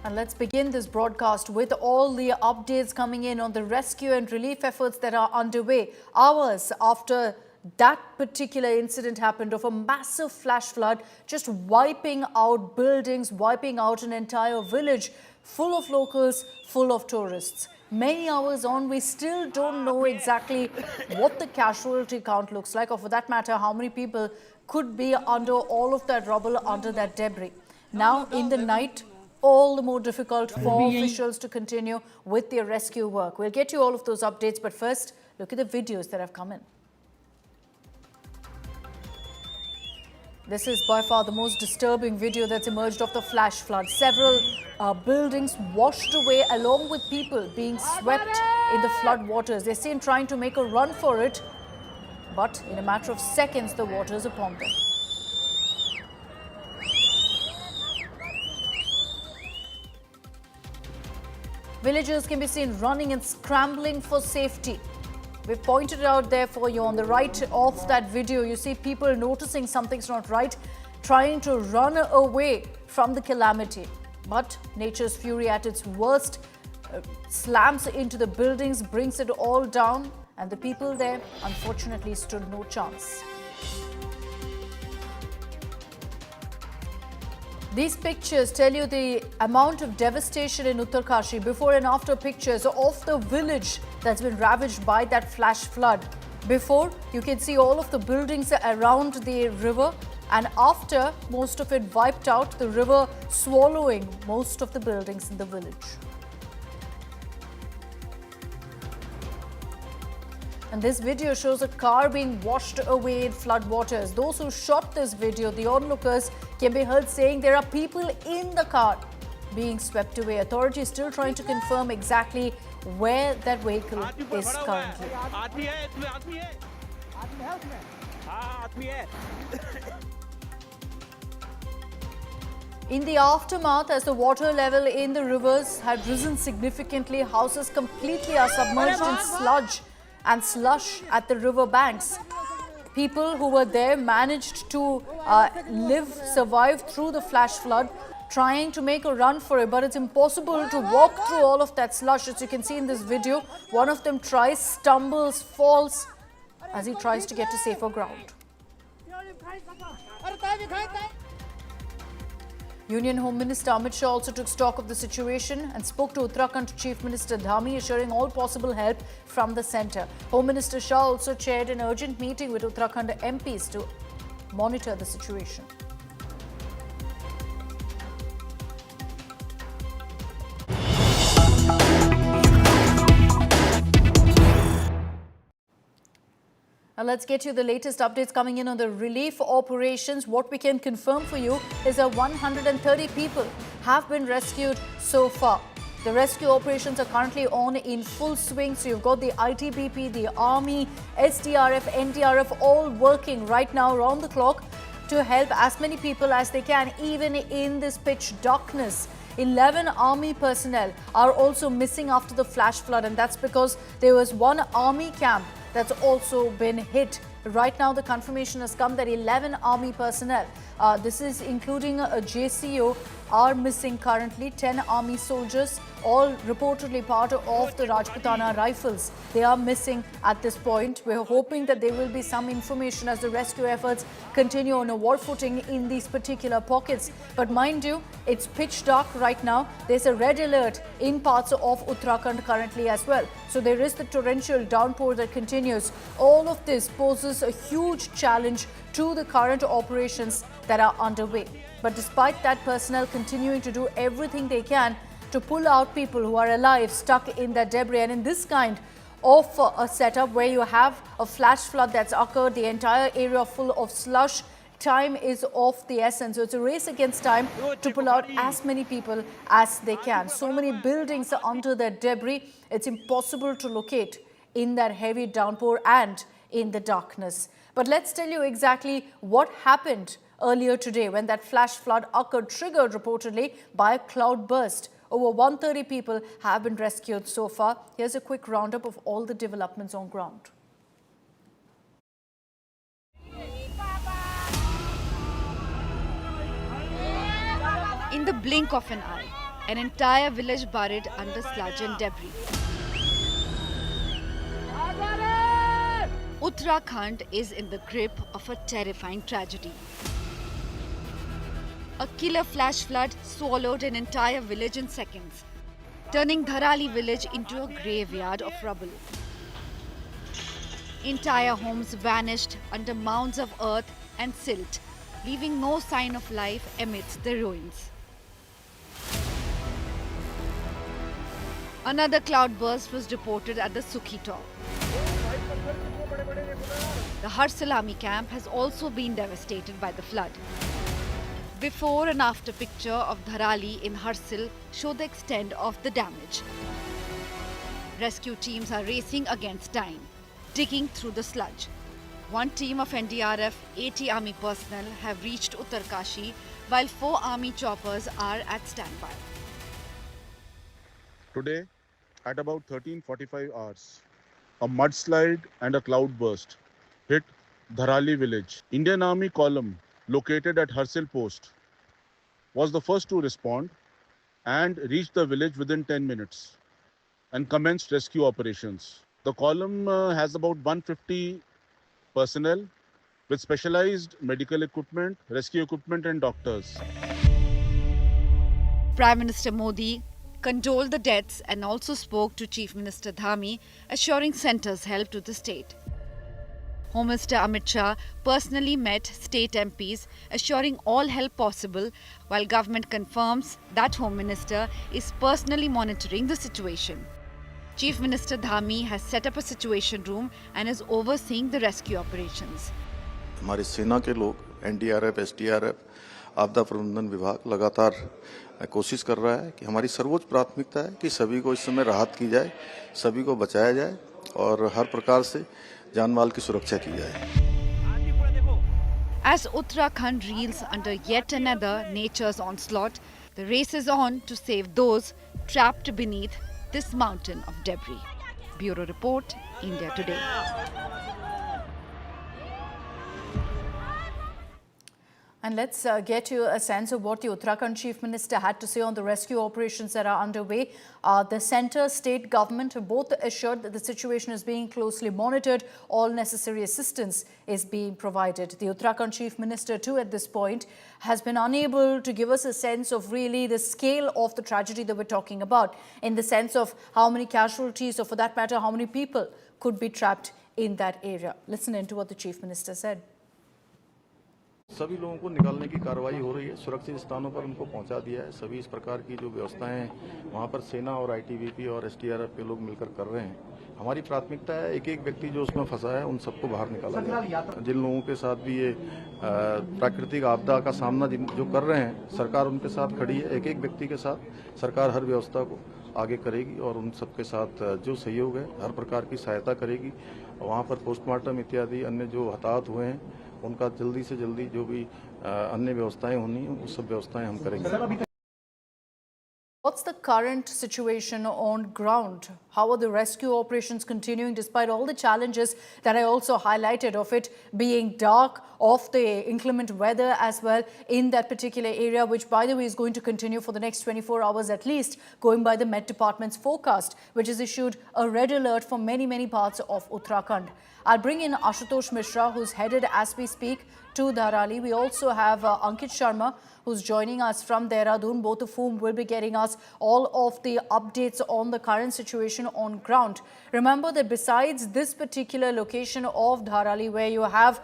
And let's begin this broadcast with all the updates coming in on the rescue and relief efforts that are underway. Hours after that particular incident happened of a massive flash flood, just wiping out buildings, wiping out an entire village full of locals, full of tourists. Many hours on, we still don't know exactly what the casualty count looks like, or for that matter, how many people could be under all of that rubble, under that debris. Now, in the night, all the more difficult for officials to continue with their rescue work. We'll get you all of those updates, but first, look at the videos that have come in. This is by far the most disturbing video that's emerged of the flash flood. Several buildings washed away along with people being swept in the flood waters. They're seen trying to make a run for it, but in a matter of seconds, the water is upon them. Villagers can be seen running and scrambling for safety. We've pointed it out there for you on the right of that video. You see people noticing something's not right, trying to run away from the calamity. But nature's fury at its worst slams into the buildings, brings it all down, and the people there unfortunately stood no chance. These pictures tell you the amount of devastation in Uttarakhand. Before and after pictures of the village that's been ravaged by that flash flood. Before, you can see all of the buildings around the river, and after, most of it wiped out, the river swallowing most of the buildings in the village. And this video shows a car being washed away in flood waters. Those who shot this video, the onlookers, can be heard saying there are people in the car being swept away. Authorities still trying to confirm exactly where that vehicle is currently. In the aftermath, as the water level in the rivers had risen significantly, houses completely are submerged in sludge and slush at the river banks. People who were there managed to survive through the flash flood, trying to make a run for it, but it's impossible to walk through all of that slush. As you can see in this video, one of them tries, stumbles, falls as he tries to get to safer ground. Union Home Minister Amit Shah also took stock of the situation and spoke to Uttarakhand Chief Minister Dhami, assuring all possible help from the centre. Home Minister Shah also chaired an urgent meeting with Uttarakhand MPs to monitor the situation. Now let's get you the latest updates coming in on the relief operations. What we can confirm for you is that 130 people have been rescued so far. The rescue operations are currently on in full swing. So you've got the ITBP, the Army, SDRF, NDRF all working right now around the clock to help as many people as they can, even in this pitch darkness. 11 army personnel are also missing after the flash flood, and that's because there was one army camp that's also been hit. Right now, the confirmation has come that 11 army personnel, this is including a JCO, are missing currently. 10 army soldiers, all reportedly part of the Rajputana Rifles. They are missing at this point. We're hoping that there will be some information as the rescue efforts continue on a war footing in these particular pockets. But mind you, it's pitch dark right now. There's a red alert in parts of Uttarakhand currently as well. So there is the torrential downpour that continues. All of this poses a huge challenge to the current operations that are underway. But despite that, personnel continuing to do everything they can to pull out people who are alive, stuck in that debris. And in this kind of a setup where you have a flash flood that's occurred, the entire area full of slush, time is of the essence. So it's a race against time to pull out as many people as they can. So many buildings are under that debris. It's impossible to locate in that heavy downpour and in the darkness. But let's tell you exactly what happened earlier today when that flash flood occurred, triggered reportedly by a cloudburst. Over 130 people have been rescued so far. Here's a quick roundup of all the developments on ground. In the blink of an eye, An entire village buried under sludge and debris. Uttarakhand is in the grip of a terrifying tragedy. A killer flash flood swallowed an entire village in seconds, turning Dharali village into a graveyard of rubble. Entire homes vanished under mounds of earth and silt, leaving no sign of life amidst the ruins. Another cloudburst was reported at the Sukhi top. The Harsal army camp has also been devastated by the flood. Before and after picture of Dharali in Harsal show the extent of the damage. Rescue teams are racing against time, digging through the sludge. One team of NDRF, 80 army personnel have reached Uttarkashi, while 4 army choppers are at standby. Today, at about 13:45 hours, a mudslide and a cloudburst hit Dharali village. Indian Army column located at Harsal post was the first to respond and reached the village within 10 minutes and commenced rescue operations. The column has about 150 personnel with specialized medical equipment, rescue equipment and doctors. Prime Minister Modi condoled the deaths and also spoke to Chief Minister Dhami, assuring centre's help to the state. Home Minister Amit Shah personally met state MPs, assuring all help possible, while government confirms that Home Minister is personally monitoring the situation. Chief Minister Dhami has set up a situation room and is overseeing the rescue operations. हमारी सेना के लोग NDRF, SDRF, आपदा प्रबंधन विभाग लगातार कोशिश कर रहा है कि हमारी सर्वोच्च प्राथमिकता है कि सभी को इस समय राहत की जाए, सभी को बचाया जाए और हर प्रकार से जान माल की सुरक्षा की जाए. As Uttarakhand reels under yet another nature's onslaught, the race is on to save those trapped beneath this mountain of debris. Bureau Report, India Today. And let's get you a sense of what the Uttarakhand Chief Minister had to say on the rescue operations that are underway. The centre, state government have both assured that the situation is being closely monitored. All necessary assistance is being provided. The Uttarakhand Chief Minister too at this point has been unable to give us a sense of really the scale of the tragedy that we're talking about, in the sense of how many casualties, or for that matter, how many people could be trapped in that area. Listen into what the Chief Minister said. सभी लोगों को निकालने की कार्रवाई हो रही है, सुरक्षित स्थानों पर उनको पहुंचा दिया है. सभी इस प्रकार की जो व्यवस्थाएं वहां पर सेना और ITBP और SDRF के लोग मिलकर कर रहे हैं. हमारी प्राथमिकता है एक एक व्यक्ति जो उसमें फंसा है उन सबको बाहर निकाला जाए. जिन लोगों के साथ भी ये प्राकृतिक आपदा का सामना जो कर रहे हैं, सरकार उनके साथ खड़ी है. एक एक व्यक्ति के साथ सरकार हर व्यवस्था को आगे करेगी और उन सबके साथ जो सहयोग है हर प्रकार की सहायता करेगी. वहाँ पर पोस्टमार्टम इत्यादि अन्य जो हताहत हुए हैं उनका जल्दी से जल्दी जो भी अन्य व्यवस्थाएं होनी वो सब व्यवस्थाएं हम करेंगे. What's the current situation on ground? How are the rescue operations continuing despite all the challenges that I also highlighted, of it being dark, of the inclement weather as well in that particular area, which by the way is going to continue for the next 24 hours at least, going by the Met Department's forecast, which has issued a red alert for many parts of Uttarakhand. I'll bring in Ashutosh Mishra, who's headed as we speak to Dharali. We also have Ankit Sharma, who's joining us from Dehradun, both of whom will be getting us all of the updates on the current situation on ground. Remember that besides this particular location of Dharali, where you have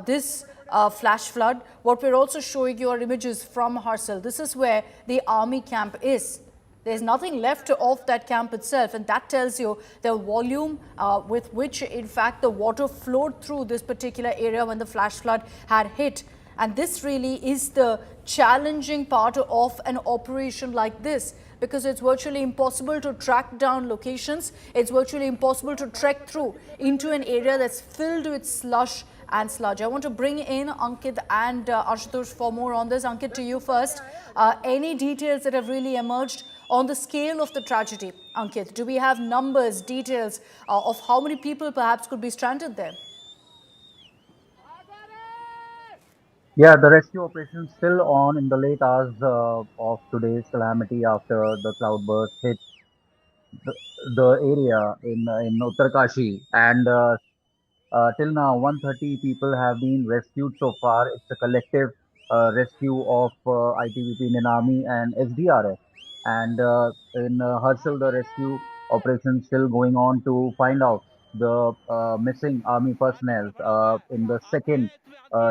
this flash flood, what we're also showing you are images from Harsal. This is where the army camp is. There's nothing left of that camp itself, and that tells you the volume with which, in fact, the water flowed through this particular area when the flash flood had hit. And this really is the challenging part of an operation like this, because it's virtually impossible to track down locations. It's virtually impossible to trek through into an area that's filled with slush and sludge. I want to bring in Ankit and Ashutosh for more on this. Ankit, to you first. Any details that have really emerged on the scale of the tragedy? Ankit, do we have numbers, details of how many people perhaps could be stranded there? Yeah, the rescue operation is still on in the late hours of today's calamity after the cloudburst hit the, the area in Uttarkashi, and till now, 130 people have been rescued so far. It's a collective rescue of ITBP, Ninami, and SDRF. And in Harsal, the rescue operation is still going on to find out the missing army personnel in the second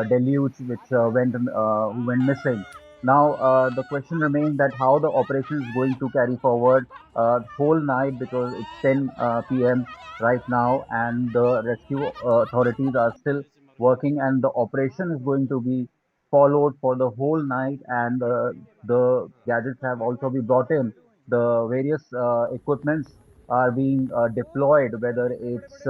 deluge which who went missing. Now, the question remains that how the operation is going to carry forward whole night, because it's 10 p.m. right now, and the rescue authorities are still working, and the operation is going to be followed for the whole night, and the gadgets have also been brought in. The various equipments are being deployed, whether it's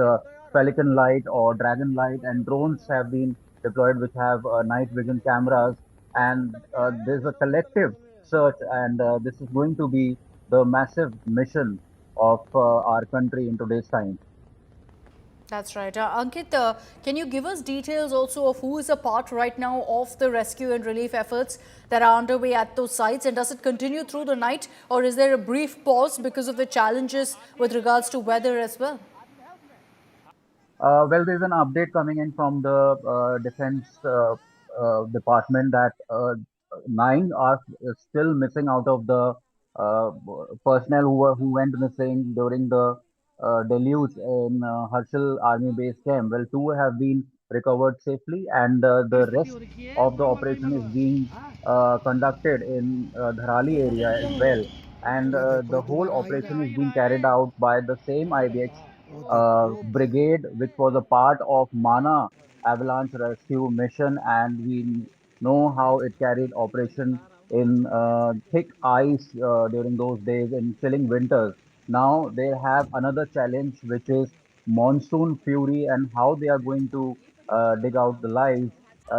Pelican light or Dragon light, and drones have been deployed which have night vision cameras, and there's a collective search, and this is going to be the massive mission of our country in today's time. That's right. Ankit, can you give us details also of who is a part right now of the rescue and relief efforts that are underway at those sites? And does it continue through the night, or is there a brief pause because of the challenges with regards to weather as well? Well, there's an update coming in from the Defense Department that nine are still missing out of the personnel who went missing during the deluge in Harsal Army Base Camp. Well, two have been recovered safely, and the rest of the operation is being conducted in Dharali area as well. And the whole operation is being carried out by the same IBX brigade, which was a part of Mana avalanche rescue mission, and we know how it carried operation in thick ice during those days in chilling winters. Now they have another challenge, which is monsoon fury, and how they are going to dig out the lives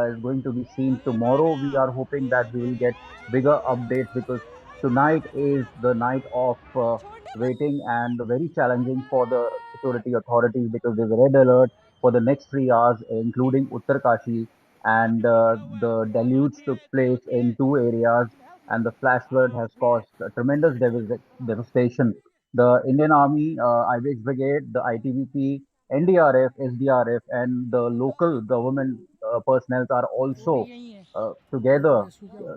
is going to be seen tomorrow. We are hoping that we will get bigger updates, because tonight is the night of waiting and very challenging for the security authorities, because there's a red alert for the next 3 hours, including Uttarkashi, and the deluge took place in two areas, and the flash flood has caused a tremendous devastation. The Indian Army, IBX Brigade, the ITBP, NDRF, SDRF, and the local government personnel are also together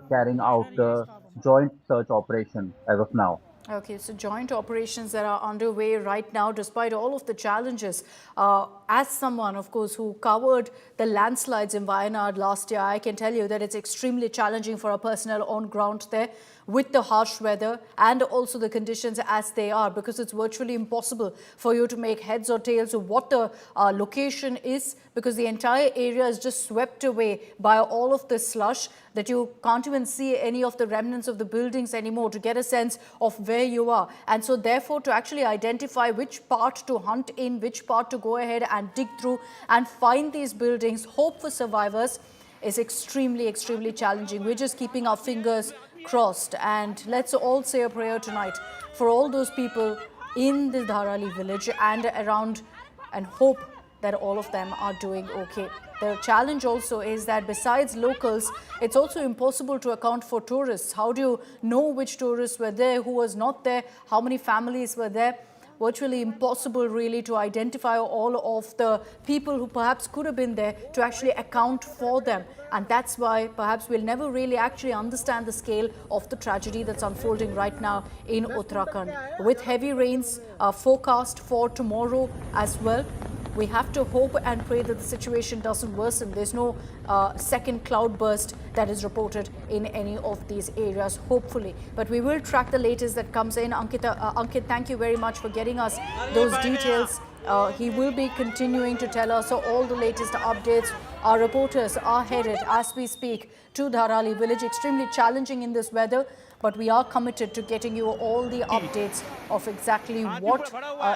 carrying out the joint search operation as of now. Okay, so joint operations that are underway right now, despite all of the challenges. As someone, of course, who covered the landslides in Wayanad last year, I can tell you that it's extremely challenging for our personnel on ground there with the harsh weather and also the conditions as they are, because it's virtually impossible for you to make heads or tails of what the location is, because the entire area is just swept away by all of this slush that you can't even see any of the remnants of the buildings anymore to get a sense of where you are. And so therefore, to actually identify which part to hunt in, which part to go ahead and dig through and find these buildings, hope for survivors, is extremely, extremely challenging. We're just keeping our fingers crossed, and let's all say a prayer tonight for all those people in the Dharali village and around, and hope that all of them are doing okay. The challenge also is that besides locals, it's also impossible to account for tourists. How do you know which tourists were there, who was not there, how many families were there? Virtually impossible really to identify all of the people who perhaps could have been there, to actually account for them. And that's why perhaps we'll never really actually understand the scale of the tragedy that's unfolding right now in Uttarakhand. With heavy rains forecast for tomorrow as well, we have to hope and pray that the situation doesn't worsen. There's no second cloudburst that is reported in any of these areas, hopefully. But we will track the latest that comes in. Ankit, thank you very much for getting us those details. He will be continuing to tell us all the latest updates. Our reporters are headed, as we speak, to Dharali village. Extremely challenging in this weather, but we are committed to getting you all the updates of exactly what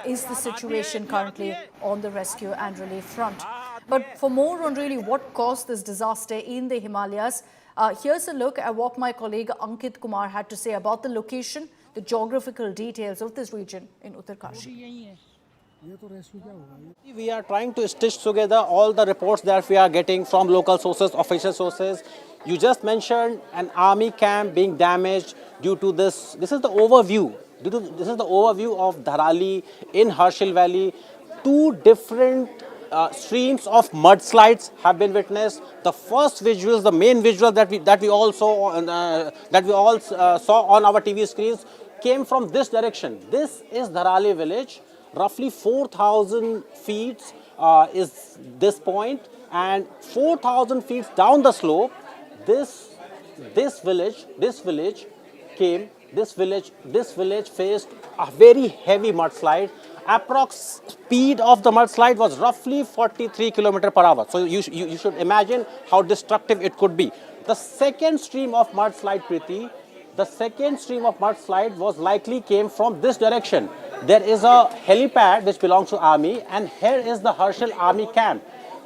is the situation currently on the rescue and relief front. But for more on really what caused this disaster in the Himalayas, here's a look at what my colleague Ankit Kumar had to say about the location, the geographical details of this region in Uttarkashi. We are trying to stitch together all the reports that we are getting from local sources, official sources. You just mentioned an army camp being damaged due to this. This is the overview. This is the overview of Dharali in Harsal Valley. Two different streams of mudslides have been witnessed. The first visuals, the main visual that we all saw saw on our TV screens, came from this direction. This is Dharali village. Roughly 4,000 feet is this point, and 4,000 feet down the slope, this village faced a very heavy mudslide. Approx speed of the mudslide was roughly 43 km per hour. So you should imagine how destructive it could be. The second stream of mudslide, Preeti, was likely came from this direction. There is a helipad which belongs to army, and here is the Harsal army camp.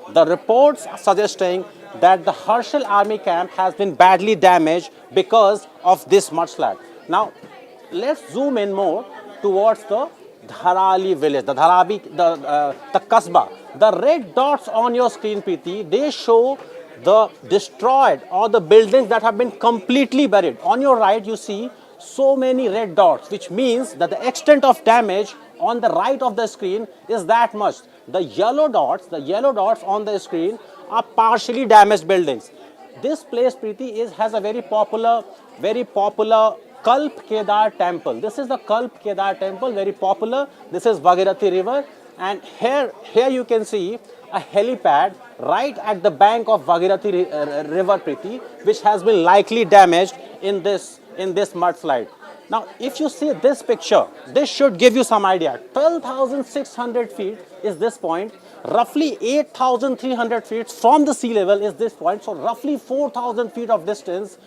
The reports are suggesting that the Harsal army camp has been badly damaged because of this mudslide. Now, let's zoom in more towards the Dharali village, the Kasbah. The red dots on your screen, Preeti, they show the destroyed or the buildings that have been completely buried. On your right, you see so many red dots, which means that the extent of damage on the right of the screen is that much. The yellow dots on the screen are partially damaged buildings. This place, Preeti, has a very popular Kalp Kedar temple. This is the Kalp Kedar temple, very popular. This is Bhagirathi river, and here you can see a helipad right at the bank of Bhagirathi river, Preeti, which has been likely damaged in this mudslide. Now, if you see this picture, this should give you some idea. 12,600 feet is this point. Roughly 8,300 feet from the sea level is this point. So, roughly 4,000 feet of distance.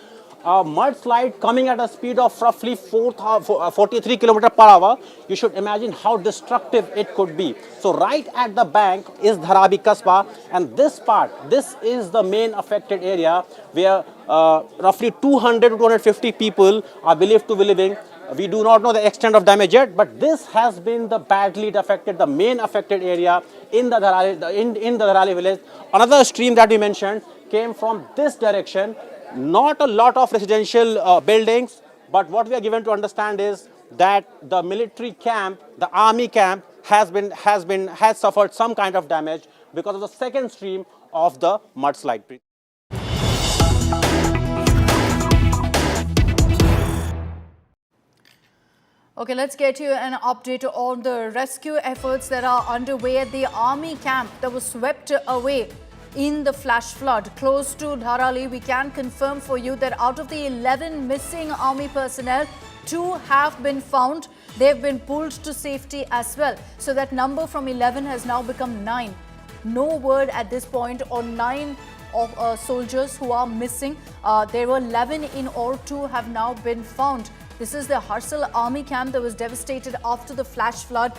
A mudslide coming at a speed of roughly 43 km per hour. You should imagine how destructive it could be. So right at the bank is Dharali Kasbah, and this is the main affected area where roughly 200 to 250 people are believed to be living. We do not know the extent of damage yet, but this has been the badly affected, the main affected area in the Dharali village. Another stream that we mentioned came from this direction. Not a lot of residential buildings, but what we are given to understand is that the military camp, the army camp, has suffered some kind of damage because of the second stream of the mudslide. Okay, let's get you an update on the rescue efforts that are underway at the army camp that was swept away in the flash flood close to Dharali. We can confirm for you that out of the 11 missing army personnel, 2 have been found. They've been pulled to safety as well. So that number from 11 has now become 9. No word at this point on 9 of soldiers who are missing. There were 11 in all. 2 have now been found. This is the Harsal army camp that was devastated after the flash flood.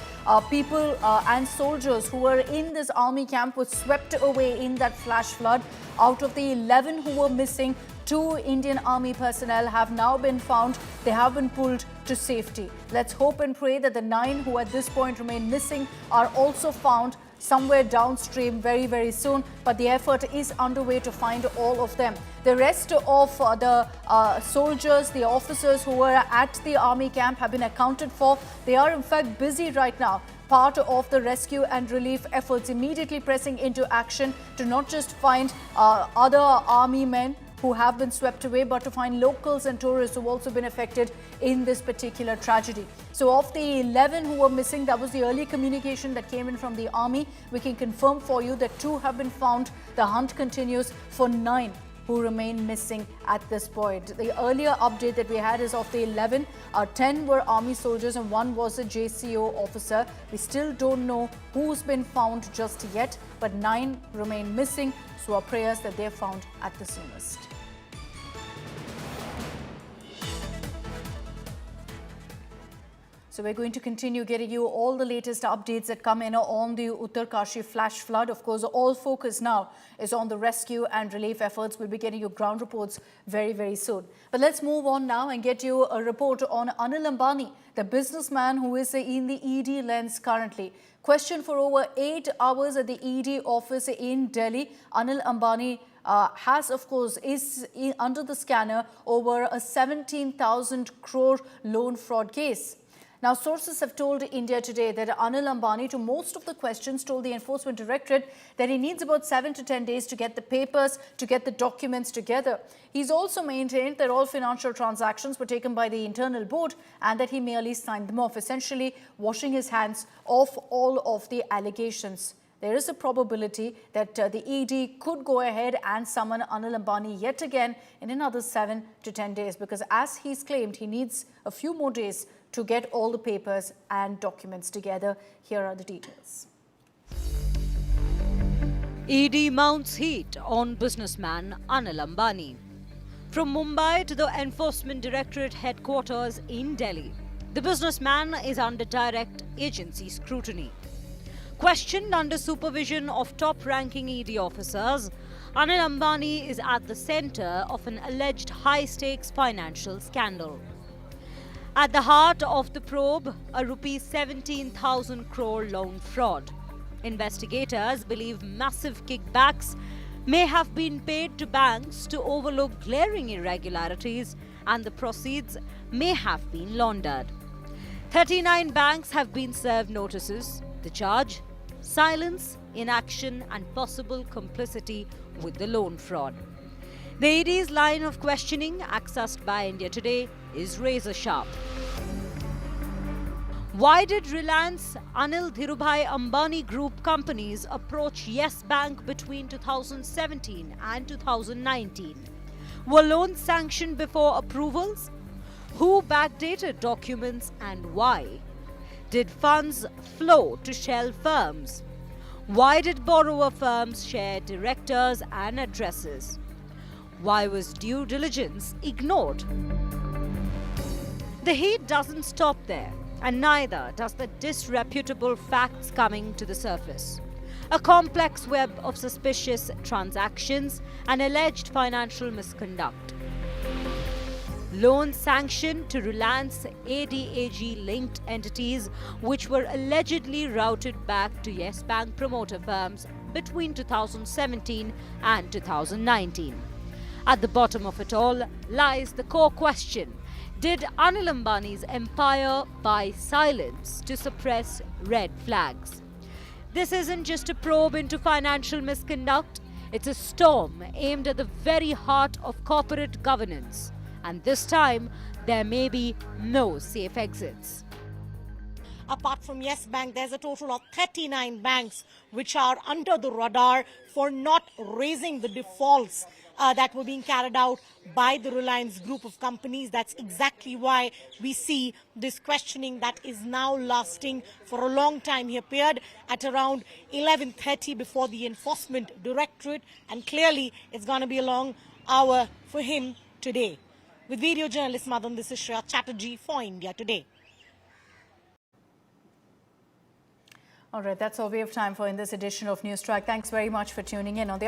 People and soldiers who were in this army camp were swept away in that flash flood. Out of the 11 who were missing, 2 Indian Army personnel have now been found. They have been pulled to safety. Let's hope and pray that the 9 who at this point remain missing are also found somewhere downstream very, very soon. But the effort is underway to find all of them. The rest of the soldiers, the officers who were at the army camp have been accounted for. They are in fact busy right now. Part of the rescue and relief efforts immediately pressing into action to not just find other army men who have been swept away, but to find locals and tourists who have also been affected in this particular tragedy. So of the 11 who were missing, that was the early communication that came in from the army. We can confirm for you that 2 have been found. The hunt continues for 9 who remain missing at this point. The earlier update that we had is of the 11, 10 were army soldiers and 1 was a JCO officer. We still don't know who's been found just yet, but 9 remain missing. So our prayers that they're found at the soonest. So we're going to continue getting you all the latest updates that come in on the Uttarakhand flash flood. Of course, all focus now is on the rescue and relief efforts. We'll be getting you ground reports very, very soon. But let's move on now and get you a report on Anil Ambani, the businessman who is in the ED lens currently. Questioned for over 8 hours at the ED office in Delhi, Anil Ambani is under the scanner over a 17,000 crore loan fraud case. Now, sources have told India Today that Anil Ambani, to most of the questions, told the Enforcement Directorate that he needs about 7 to 10 days to get the papers, to get the documents together. He's also maintained that all financial transactions were taken by the internal board and that he merely signed them off, essentially washing his hands of all of the allegations. There is a probability that the ED could go ahead and summon Anil Ambani yet again in another 7 to 10 days, because as he's claimed, he needs a few more days to get all the papers and documents together. Here are the details. ED mounts heat on businessman Anil Ambani. From Mumbai to the Enforcement Directorate headquarters in Delhi, the businessman is under direct agency scrutiny. Questioned under supervision of top-ranking ED officers, Anil Ambani is at the centre of an alleged high-stakes financial scandal. At the heart of the probe, a rupees 17,000 crore loan fraud. Investigators believe massive kickbacks may have been paid to banks to overlook glaring irregularities, and the proceeds may have been laundered. 39 banks have been served notices. The charge: silence, inaction and possible complicity with the loan fraud. The ED's line of questioning, accessed by India Today, is razor sharp. Why did Reliance Anil Dhirubhai Ambani Group companies approach Yes Bank between 2017 and 2019? Were loans sanctioned before approvals? Who backdated documents and why? Did funds flow to shell firms? Why did borrower firms share directors and addresses? Why was due diligence ignored? The heat doesn't stop there, and neither does the disreputable facts coming to the surface. A complex web of suspicious transactions and alleged financial misconduct. Loans sanctioned to Reliance ADAG-linked entities which were allegedly routed back to Yes Bank promoter firms between 2017 and 2019. At the bottom of it all lies the core question: did Anil Ambani's empire buy silence to suppress red flags? This isn't just a probe into financial misconduct, it's a storm aimed at the very heart of corporate governance. And this time, there may be no safe exits. Apart from Yes Bank, there's a total of 39 banks which are under the radar for not raising the defaults that were being carried out by the Reliance group of companies. That's exactly why we see this questioning that is now lasting for a long time. He appeared at around 11:30 before the Enforcement Directorate, and clearly it's going to be a long hour for him today. With video journalist Madan, this is Shreya Chatterjee for India Today. All right, that's all we have time for in this edition of News Track. Thanks very much for tuning in. On the